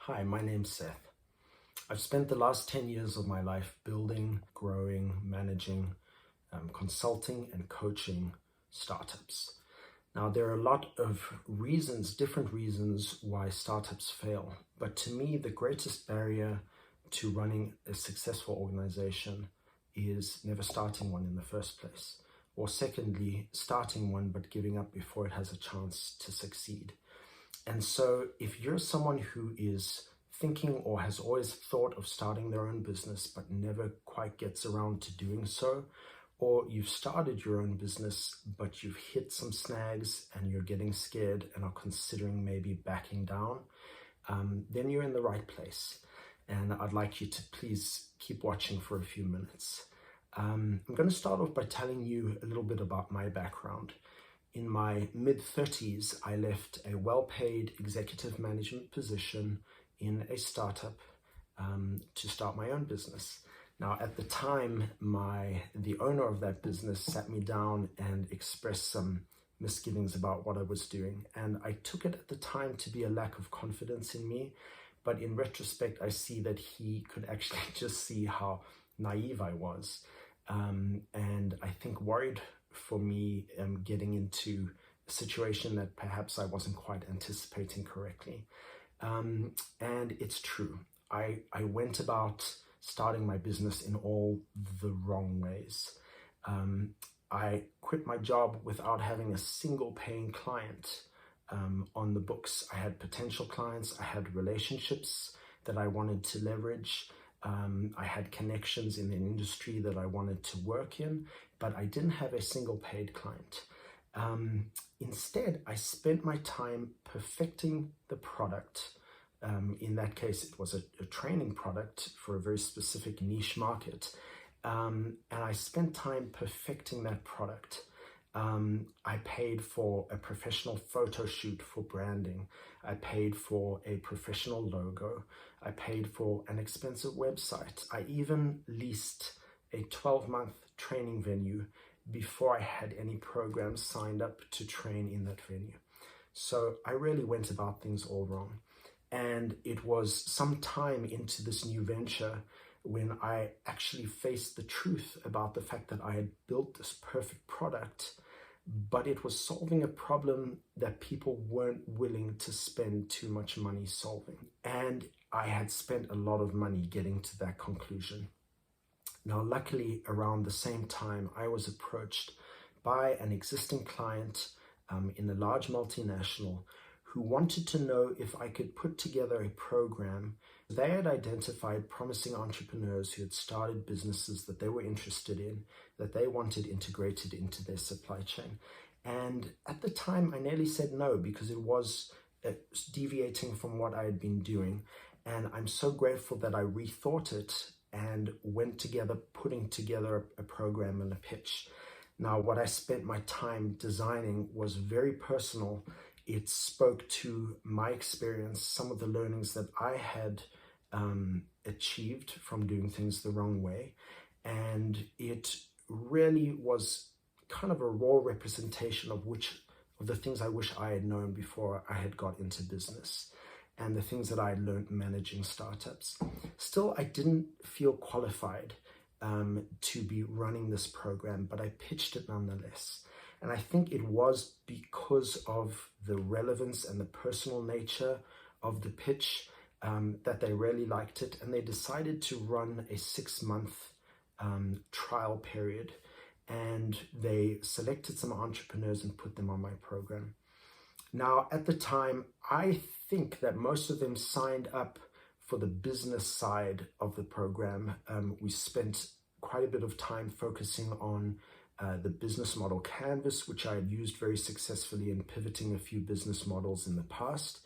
Hi, my name's Seth. I've spent the last 10 years of my life building, growing, managing, consulting and coaching startups. Now, there are a lot of reasons, different reasons why startups fail. But to me, the greatest barrier to running a successful organization is never starting one in the first place. Or secondly, starting one but giving up before it has a chance to succeed. And so if you're someone who is thinking or has always thought of starting their own business but never quite gets around to doing so, or you've started your own business but you've hit some snags and you're getting scared and are considering maybe backing down, then you're in the right place. And I'd like you to please keep watching for a few minutes. I'm going to start off by telling you a little bit about my background. In my mid-30s, I left a well-paid executive management position in a startup to start my own business. Now, at the time, the owner of that business sat me down and expressed some misgivings about what I was doing. And I took it at the time to be a lack of confidence in me. But in retrospect, I see that he could actually just see how naive I was. And I think worried for me getting into a situation that perhaps I wasn't quite anticipating correctly. And it's true. I went about starting my business in all the wrong ways. I quit my job without having a single paying client on the books. I had potential clients, I had relationships that I wanted to leverage. I had connections in an industry that I wanted to work in, but I didn't have a single paid client. Instead, I spent my time perfecting the product. In that case, it was a training product for a very specific niche market. And I spent time perfecting that product. I paid for a professional photo shoot for branding. I paid for a professional logo. I paid for an expensive website. I even leased a 12-month training venue before I had any programs signed up to train in that venue. So I really went about things all wrong. And it was some time into this new venture when I actually faced the truth about the fact that I had built this perfect product, but it was solving a problem that people weren't willing to spend too much money solving. And I had spent a lot of money getting to that conclusion. Now, luckily, around the same time, I was approached by an existing client in a large multinational who wanted to know if I could put together a program. They had identified promising entrepreneurs who had started businesses that they were interested in, that they wanted integrated into their supply chain. And at the time, I nearly said no because it was deviating from what I had been doing. And I'm so grateful that I rethought it and went together, putting together a program and a pitch. Now, what I spent my time designing was very personal. It spoke to my experience, some of the learnings that I had achieved from doing things the wrong way. And it really was kind of a raw representation of the things I wish I had known before I had got into business and the things that I had learned managing startups. Still, I didn't feel qualified to be running this program, but I pitched it nonetheless. And I think it was because of the relevance and the personal nature of the pitch that they really liked it. And they decided to run a 6-month trial period. And they selected some entrepreneurs and put them on my program. Now, at the time, I think that most of them signed up for the business side of the program. We spent quite a bit of time focusing on the business model canvas, which I had used very successfully in pivoting a few business models in the past.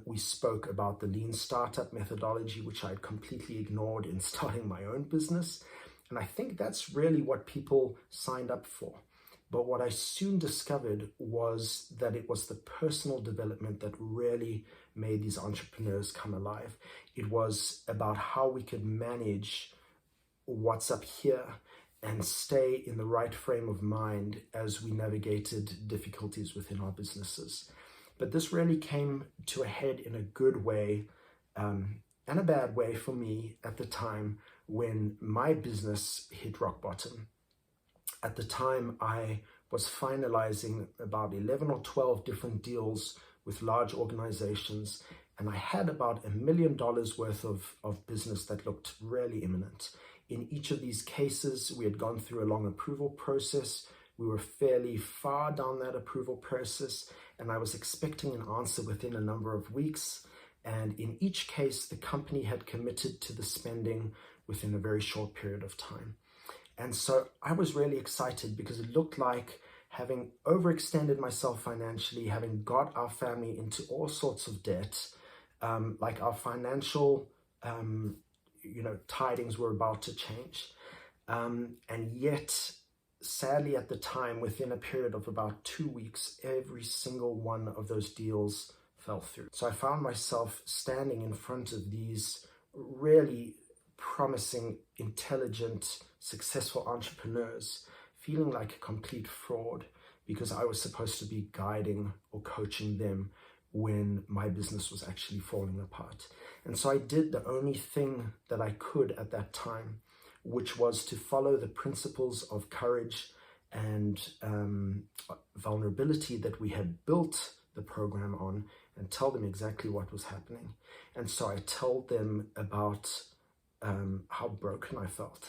We spoke about the lean startup methodology, which I had completely ignored in starting my own business. And I think that's really what people signed up for. But what I soon discovered was that it was the personal development that really made these entrepreneurs come alive. It was about how we could manage what's up here and stay in the right frame of mind as we navigated difficulties within our businesses. But this really came to a head in a good way and a bad way for me at the time when my business hit rock bottom. At the time, I was finalizing about 11 or 12 different deals with large organizations, and I had about $1 million worth of business that looked really imminent. In each of these cases, we had gone through a long approval process. We were fairly far down that approval process, and I was expecting an answer within a number of weeks. And in each case, the company had committed to the spending within a very short period of time. And so I was really excited because it looked like, having overextended myself financially, having got our family into all sorts of debt, like our financial tidings were about to change. And yet, sadly at the time, within a period of about 2 weeks, every single one of those deals fell through. So I found myself standing in front of these really promising, intelligent, successful entrepreneurs, feeling like a complete fraud because I was supposed to be guiding or coaching them when my business was actually falling apart. And so I did the only thing that I could at that time, which was to follow the principles of courage and vulnerability that we had built the program on, and tell them exactly what was happening. And so I told them about how broken I felt.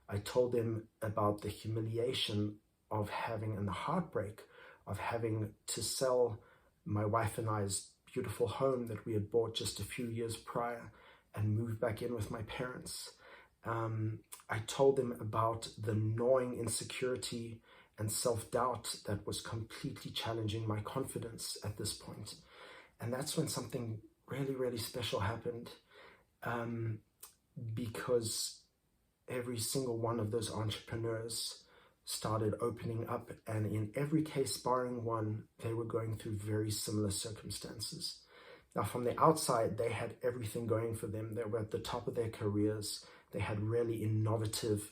I told them about the humiliation of having, and the heartbreak of having to sell my wife and I's beautiful home that we had bought just a few years prior and move back in with my parents. I told them about the gnawing insecurity and self-doubt that was completely challenging my confidence at this point. And that's when something really, really special happened, because every single one of those entrepreneurs started opening up, and in every case, barring one, they were going through very similar circumstances. Now, from the outside, they had everything going for them. They were at the top of their careers. They had really innovative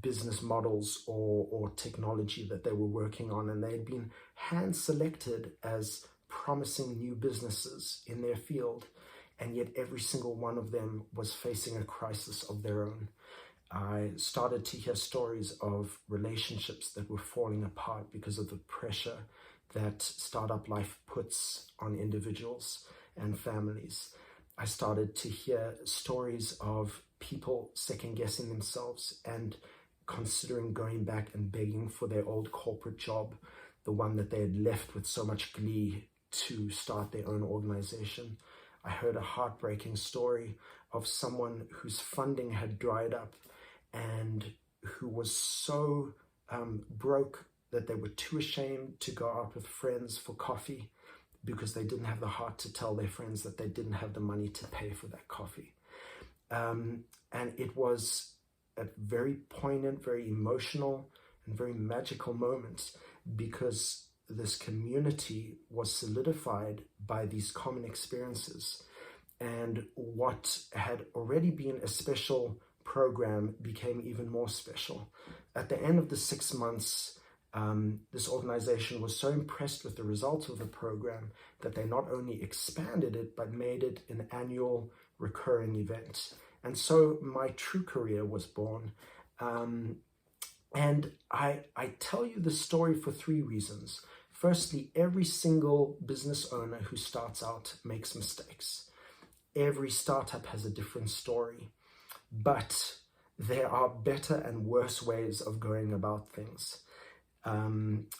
business models or technology that they were working on, and they had been hand-selected as promising new businesses in their field, and yet every single one of them was facing a crisis of their own. I started to hear stories of relationships that were falling apart because of the pressure that startup life puts on individuals and families. I started to hear stories of people second-guessing themselves and considering going back and begging for their old corporate job, the one that they had left with so much glee to start their own organization. I heard a heartbreaking story of someone whose funding had dried up and who was so broke that they were too ashamed to go out with friends for coffee because they didn't have the heart to tell their friends that they didn't have the money to pay for that coffee. And it was a very poignant, very emotional, and very magical moment, because this community was solidified by these common experiences. And what had already been a special program became even more special. At the end of the 6 months, this organization was so impressed with the results of the program that they not only expanded it, but made it an annual recurring event. And so my true career was born. And I tell you this story for 3 reasons. Firstly, every single business owner who starts out makes mistakes. Every startup has a different story, but there are better and worse ways of going about things.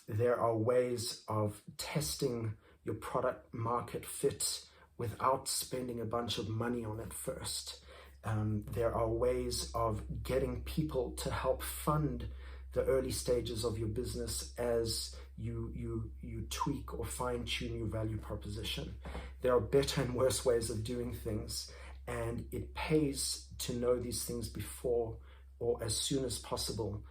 There are ways of testing your product market fit without spending a bunch of money on it first. There are ways of getting people to help fund the early stages of your business as you tweak or fine-tune your value proposition. There are better and worse ways of doing things, and it pays to know these things before or as soon as possible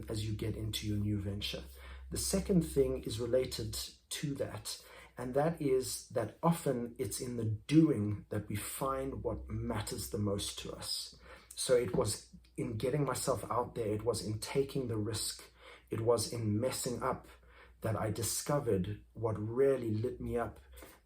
as you get into your new venture. The second thing is related to that, and that is that often it's in the doing that we find what matters the most to us. So it was in getting myself out there, it was in taking the risk, it was in messing up that I discovered what really lit me up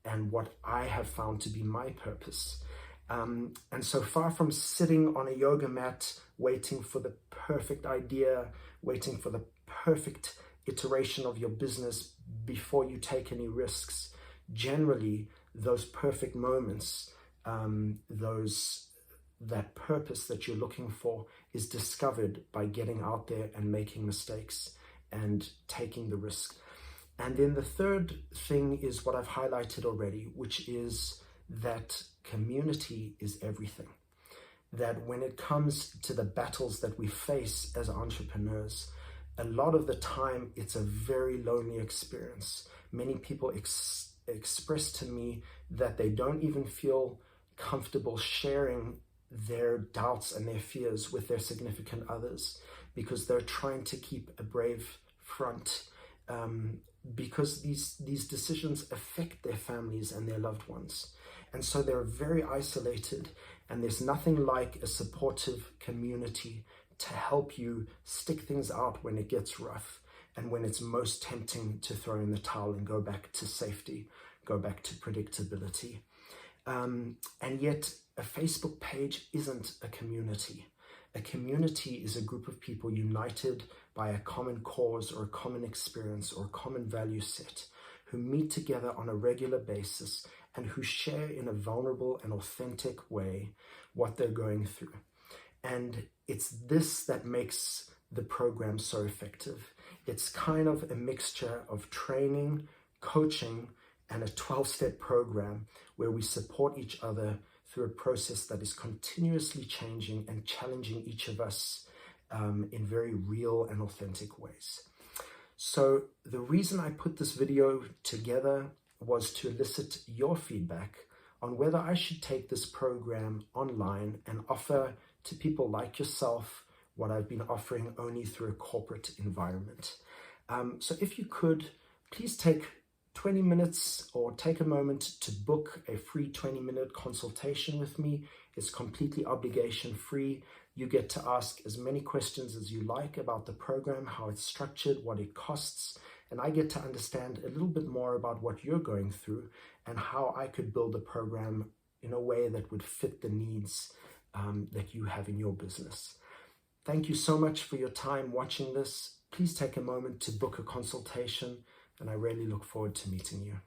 and what I have found to be my purpose. And so far from sitting on a yoga mat, waiting for the perfect idea, waiting for the perfect iteration of your business before you take any risks, generally those perfect moments, that purpose that you're looking for is discovered by getting out there and making mistakes and taking the risk. And then the third thing is what I've highlighted already, which is that community is everything. That when it comes to the battles that we face as entrepreneurs, a lot of the time it's a very lonely experience. Many people express to me that they don't even feel comfortable sharing their doubts and their fears with their significant others because they're trying to keep a brave front, because these decisions affect their families and their loved ones. And so they're very isolated, and there's nothing like a supportive community to help you stick things out when it gets rough and when it's most tempting to throw in the towel and go back to safety, go back to predictability. And yet a Facebook page isn't a community. A community is a group of people united by a common cause or a common experience or a common value set, who meet together on a regular basis and who share in a vulnerable and authentic way what they're going through. And it's this that makes the program so effective. It's kind of a mixture of training, coaching, and a 12-step program where we support each other through a process that is continuously changing and challenging each of us in very real and authentic ways. So the reason I put this video together was to elicit your feedback on whether I should take this program online and offer to people like yourself what I've been offering only through a corporate environment. So if you could, please take 20 minutes or take a moment to book a free 20-minute consultation with me. It's completely obligation free. You get to ask as many questions as you like about the program, how it's structured, what it costs, and I get to understand a little bit more about what you're going through and how I could build a program in a way that would fit the needs that you have in your business. Thank you so much for your time watching this. Please take a moment to book a consultation, and I really look forward to meeting you.